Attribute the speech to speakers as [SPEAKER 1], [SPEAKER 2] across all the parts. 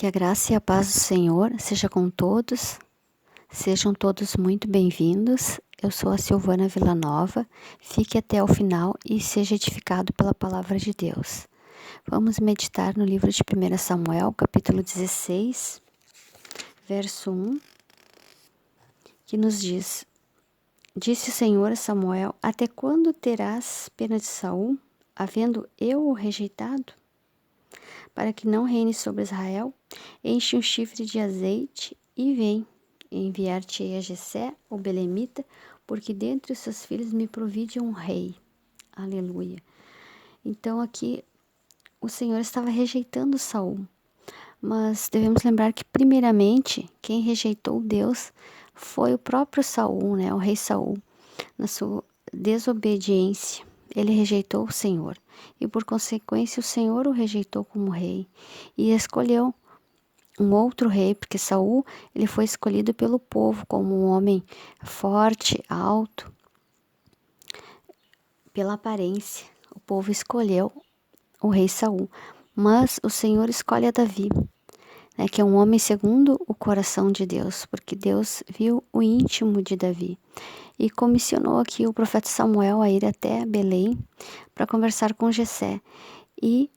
[SPEAKER 1] Que a graça e a paz do Senhor seja com todos, sejam todos muito bem-vindos. Eu sou a Silvana Villanova, fique até o final e seja edificado pela palavra de Deus. Vamos meditar no livro de 1 Samuel, capítulo 16, verso 1, que nos diz: Disse o Senhor a Samuel: Até quando terás pena de Saul, havendo eu o rejeitado? Para que não reine sobre Israel, enche um chifre de azeite e vem. Enviar-te-ei a Jessé, o belemita, porque dentre os seus filhos me provide um rei. Aleluia. Então aqui o Senhor estava rejeitando Saul. Mas devemos lembrar que primeiramente quem rejeitou Deus foi o próprio Saul, o rei Saul, na sua desobediência. Ele rejeitou o Senhor e, por consequência, o Senhor o rejeitou como rei e escolheu um outro rei, porque Saul ele foi escolhido pelo povo como um homem forte, alto, pela aparência. O povo escolheu o rei Saul, mas o Senhor escolhe a Davi, que é um homem segundo o coração de Deus, porque Deus viu o íntimo de Davi e comissionou aqui o profeta Samuel a ir até Belém para conversar com Jessé. E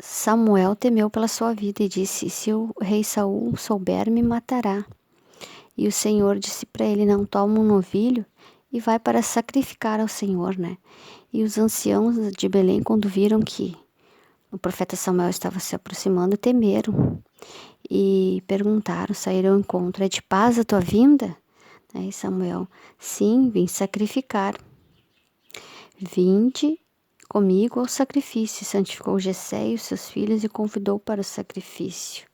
[SPEAKER 1] Samuel temeu pela sua vida e disse: se o rei Saul souber, me matará. E o Senhor disse para ele: não, toma um novilho e vai para sacrificar ao Senhor, E os anciãos de Belém, quando viram que o profeta Samuel estava se aproximando, temeram e perguntaram, saíram ao encontro: é de paz a tua vinda? E Samuel: sim, vim sacrificar. Vinde comigo ao sacrifício. Santificou Jessé e os seus filhos e convidou para o sacrifício.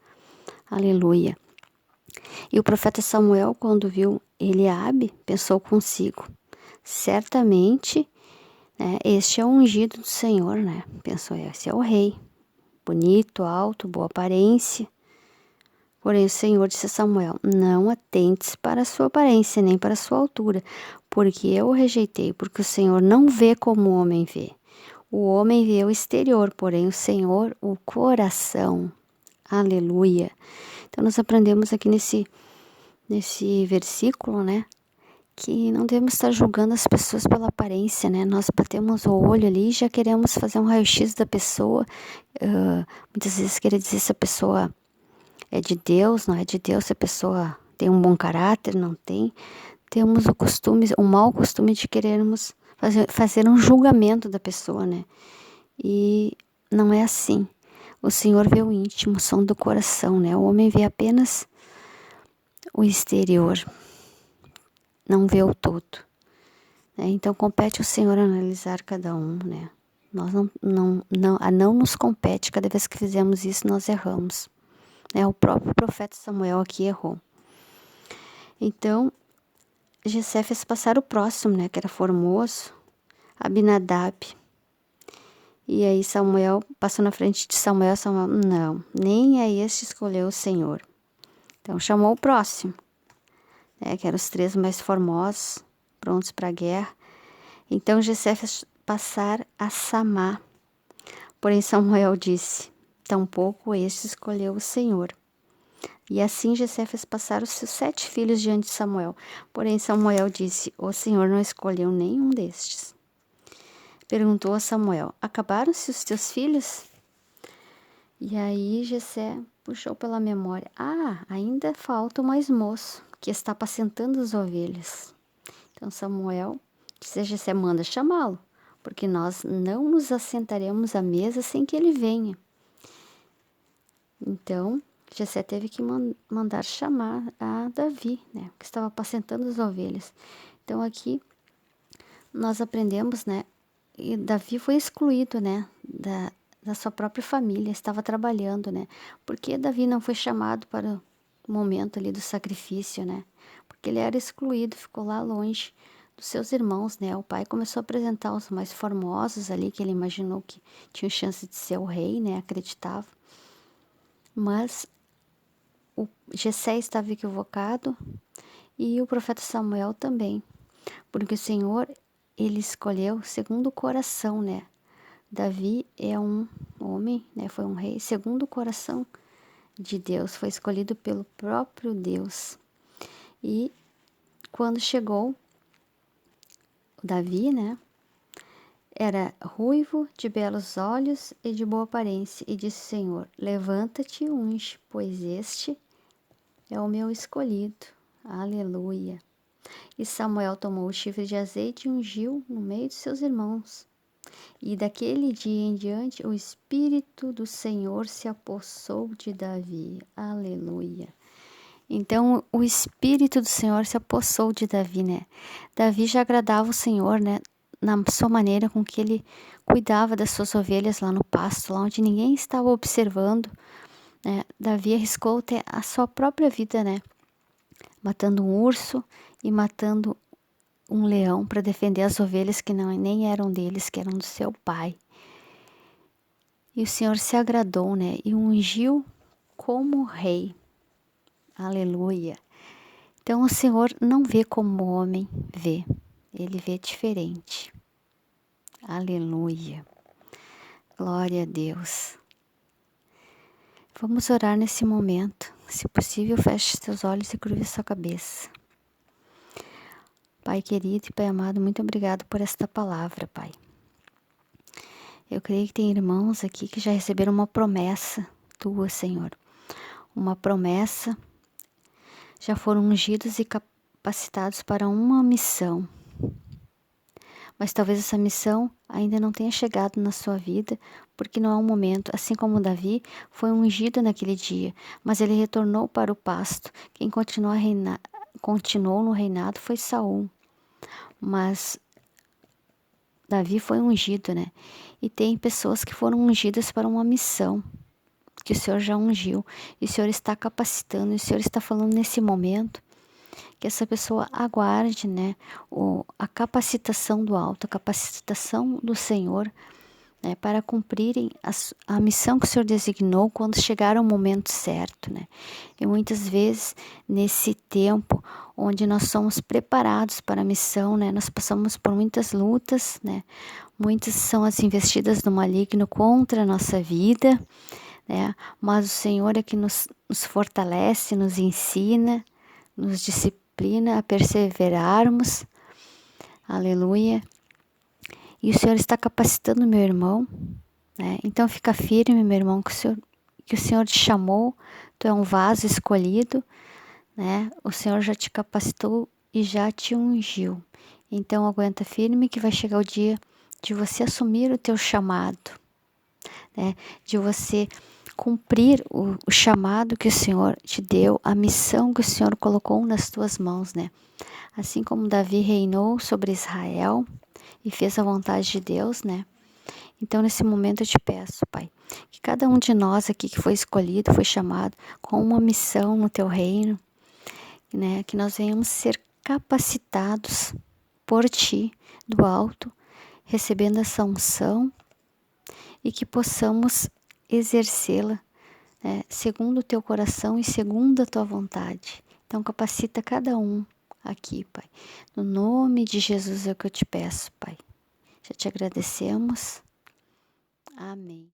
[SPEAKER 1] Aleluia. E o profeta Samuel, quando viu Eliabe, pensou consigo: certamente, este é o ungido do Senhor, Pensou: esse é o rei, bonito, alto, boa aparência. Porém o Senhor disse a Samuel: não atentes para a sua aparência, nem para a sua altura, porque eu o rejeitei, porque o Senhor não vê como o homem vê. O homem vê o exterior, porém o Senhor o coração. Aleluia. Então nós aprendemos aqui nesse versículo, que não devemos estar julgando as pessoas pela aparência, Nós batemos o olho ali e já queremos fazer um raio-x da pessoa. Muitas vezes querer dizer se a pessoa é de Deus, não é de Deus, se a pessoa tem um bom caráter, não tem. Temos o mau costume de querermos fazer um julgamento da pessoa, E não é assim. O Senhor vê o íntimo, o som do coração, O homem vê apenas o exterior, não vê o todo. Então compete ao Senhor analisar cada um, Nós não nos compete. Cada vez que fizemos isso, nós erramos. O próprio profeta Samuel aqui errou. Então, Jessé fez passar o próximo, que era formoso, Abinadab. E aí Samuel passou na frente de Samuel, não, nem é este escolheu o Senhor. Então chamou o próximo, que eram os 3 mais formosos, prontos para a guerra. Então Jessé fez passar a Samá. Porém Samuel disse: tampouco este escolheu o Senhor. E assim Jessé fez passar os seus 7 filhos diante de Samuel. Porém Samuel disse: o Senhor não escolheu nenhum destes. Perguntou a Samuel: acabaram-se os teus filhos? E aí Jessé puxou pela memória: ainda falta o mais moço, que está apacentando as ovelhas. Então Samuel disse a Jessé: manda chamá-lo, porque nós não nos assentaremos à mesa sem que ele venha. Então Jessé teve que mandar chamar a Davi, que estava apacentando as ovelhas. Então aqui nós aprendemos, e Davi foi excluído, da sua própria família, estava trabalhando, Por que Davi não foi chamado para o momento ali do sacrifício, Porque ele era excluído, ficou lá longe dos seus irmãos, O pai começou a apresentar os mais formosos ali, que ele imaginou que tinham chance de ser o rei, acreditava. Mas o Jessé estava equivocado e o profeta Samuel também, porque o Senhor, ele escolheu segundo o coração, Davi é um homem, foi um rei segundo o coração de Deus, foi escolhido pelo próprio Deus. E quando chegou o Davi, né? Era ruivo, de belos olhos e de boa aparência, e disse o Senhor: levanta-te e unge, pois este é o meu escolhido. Aleluia. E Samuel tomou o chifre de azeite e ungiu no meio de seus irmãos. E daquele dia em diante, o Espírito do Senhor se apossou de Davi. Aleluia. Então, o Espírito do Senhor se apossou de Davi, né? Davi já agradava o Senhor, né? Na sua maneira com que ele cuidava das suas ovelhas lá no pasto, lá onde ninguém estava observando, né? Davi arriscou até a sua própria vida, né? Matando um urso e matando um leão para defender as ovelhas que não nem eram deles, que eram do seu pai. E o Senhor se agradou, né? E o ungiu como rei. Aleluia. Então o Senhor não vê como o homem vê. Ele vê diferente. Aleluia. Glória a Deus. Vamos orar nesse momento. Se possível, feche seus olhos e curve sua cabeça. Pai querido e Pai amado, muito obrigado por esta palavra, Pai. Eu creio que tem irmãos aqui que já receberam uma promessa tua, Senhor. Uma promessa, já foram ungidos e capacitados para uma missão. Mas talvez essa missão ainda não tenha chegado na sua vida, porque não é um momento. Assim como Davi foi ungido naquele dia, mas ele retornou para o pasto. Quem continuou no reinado foi Saul. Mas Davi foi ungido, né? E tem pessoas que foram ungidas para uma missão, que o Senhor já ungiu. E o Senhor está capacitando, e o Senhor está falando nesse momento que essa pessoa aguarde, né, a capacitação do alto, a capacitação do Senhor, né, para cumprirem a missão que o Senhor designou quando chegar o momento certo, né. E muitas vezes, nesse tempo onde nós somos preparados para a missão, né, nós passamos por muitas lutas, né, muitas são as investidas do maligno contra a nossa vida, né, mas o Senhor é que nos fortalece, nos ensina, nos disciplina a perseverarmos, aleluia, e o Senhor está capacitando meu irmão, né? Então fica firme, meu irmão, que o Senhor te chamou, tu é um vaso escolhido, né? O Senhor já te capacitou e já te ungiu, então aguenta firme que vai chegar o dia de você assumir o teu chamado, né? De você cumprir o chamado que o Senhor te deu, a missão que o Senhor colocou nas tuas mãos, né? Assim como Davi reinou sobre Israel e fez a vontade de Deus, né? Então, nesse momento eu te peço, Pai, que cada um de nós aqui que foi escolhido, foi chamado com uma missão no teu reino, né? Que nós venhamos ser capacitados por ti, do alto, recebendo essa unção e que possamos exercê-la, né, segundo o teu coração e segundo a tua vontade. Então capacita cada um aqui, Pai. No nome de Jesus é o que eu te peço, Pai. Já te agradecemos. Amém.